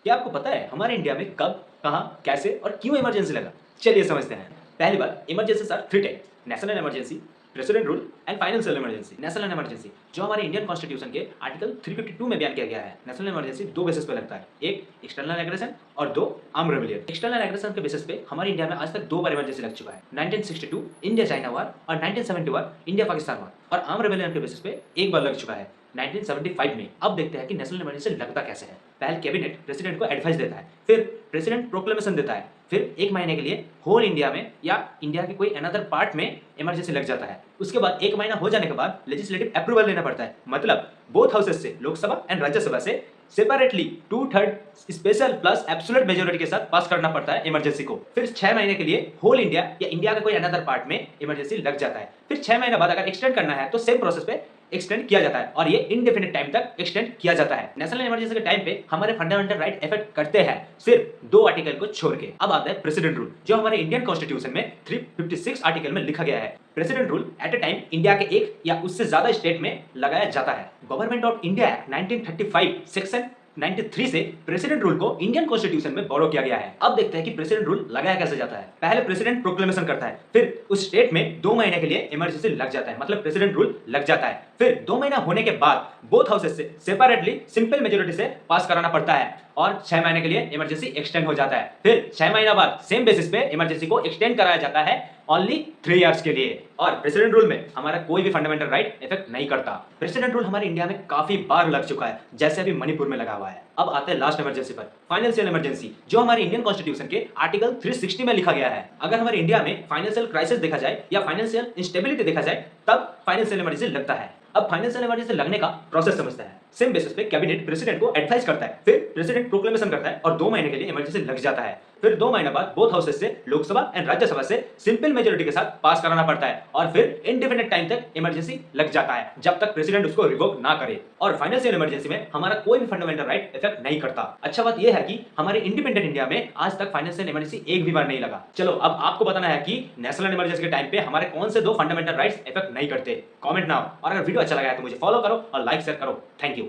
क्या आपको पता है हमारे इंडिया में कब, कहाँ, कैसे और क्यों इमरजेंसी लगा? चलिए समझते हैं। पहली बात, emergency are three type: national emergency, president rule and financial emergency. National emergency जो हमारे इंडियन कॉन्स्टिट्यूशन के आर्टिकल 352 में बयान किया गया है। नेशनल इमरजेंसी दो बेसिस पे लगता है, एक एक्सटर्नल एग्रेशन और दो आर्म रेबेलियन। एक्सटर्नल एग्रेशन के बेसिस पे हमारे इंडिया में आज तक दो बार इमरजेंसी लग चुका है, 1962 इंडिया चाइना वार और 1971 इंडिया पाकिस्तान वार। और आर्म रेबेलियन के बेसिस पे एक बार लग चुका है 1975 में। अब देखते हैं कि नेशनल इमरजेंसी लगता कैसे है। पहले कैबिनेट प्रेसिडेंट को एडवाइस देता है, फिर प्रेसिडेंट प्रोक्लेमेशन देता है, फिर एक महीने के लिए होल इंडिया में या इंडिया के कोई अनदर पार्ट में इमरजेंसी लग जाता है। उसके बाद एक महीना हो जाने के बाद लेजिस्लेटिव अप्रूवल लेना पड़ता है, मतलब बोथ हाउसेस से, लोकसभा एंड राज्यसभा से separately 2/3 special plus absolute majority के साथ पास करना पड़ता है इमरजेंसी को। फिर 6 महीने के लिए होल इंडिया या इंडिया के कोई अनदर पार्ट में इमरजेंसी लग जाता है। फिर 6 महीने बाद अगर एक्सटेंड करना है तो सेम प्रोसेस पे एक्सटेंड किया जाता है और ये इनडेफिनिट टाइम तक एक्सटेंड किया जाता है। नेशनल इमरजेंसी के टाइम पे हमारे फंडामेंटल राइट इफेक्ट करते हैं, सिर्फ दो आर्टिकल को छोड़ के। अब आता है प्रेसिडेंट रूल, जो हमारे इंडियन कॉन्स्टिट्यूशन में 356 आर्टिकल में लिखा गया है। President rule at a time India के एक या उससे ज्यादा स्टेट में लगाया जाता है। Government of India act 1935 section 93 से प्रेसिडेंट रूल को इंडियन कॉन्स्टिट्यूशन में बोरो किया गया है। अब देखते हैं कि प्रेसिडेंट रूल लगाया कैसे जाता है। पहले प्रेसिडेंट प्रोक्लेमेशन करता है, फिर उस स्टेट में 2 महीने के लिए इमरजेंसी लग जाता है, मतलब प्रेसिडेंट रूल लग जाता है। फिर 2 महीना होने के बाद बोथ हाउसेस से सेपरेटली सिंपल मेजोरिटी से पास कराना पड़ता है और 6 महीने के लिए इमरजेंसी एक्सटेंड हो जाता है। फिर 6 महीना बाद सेम बेसिस पे इमरजेंसी को एक्सटेंड कराया जाता है ओनली 3 इयर्स के लिए। और प्रेसिडेंट रूल में हमारा कोई भी फंडामेंटल राइट इफेक्ट नहीं करता। प्रेसिडेंट रूल हमारे इंडिया में काफी बार लग चुका है, जैसे अभी मणिपुर में लगा हुआ है। अब आते हैं लास्ट इमरजेंसी पर, फाइनेंशियल इमरजेंसी, जो हमारे इंडियन कॉन्स्टिट्यूशन के आर्टिकल 360 में लिखा गया है। अगर हमारे इंडिया में फाइनेंशियल क्राइसिस देखा जाए या फाइनेंशियल इंस्टेबिलिटी देखा जाए तब फाइनेंशियल इमरजेंसी लगता है। अब फाइनेंशियल इमरजेंसी लगने का प्रोसेस समझते हैं। सेम बेसिस पे कैबिनेट प्रेसिडेंट को एडवाइस करता है, फिर प्रेसिडेंट प्रोक्लेमेशन करता है और 2 महीने के लिए इमरजेंसी लग जाता है। फिर 2 महीने बाद बोथ हाउसेस से, लोकसभा एंड राज्यसभा से सिंपल मेजोरिटी के साथ पास कराना पड़ता है और फिर इंडेफिनिट टाइम तक इमरजेंसी लग जाता है, जब तक प्रेसिडेंट उसको रिवोक ना करे। और फाइनेंशियल इमरजेंसी में हमारा कोई भी फंडामेंटल राइट इफेक्ट नहीं करता। अच्छा बात यह है कि हमारे इंडिपेंडेंट इंडिया में आज तक फाइनेंशियल इमरजेंसी एक भी बार नहीं लगा। चलो अब आपको बताना है कि नेशनल इमरजेंसी के टाइम पे हमारे कौन से दो फंडामेंटल राइट्स इफेक्ट नहीं करते। कमेंट नाउ, और अगर वीडियो अच्छा लगा है तो मुझे फॉलो करो और लाइक शेयर करो। Thank you.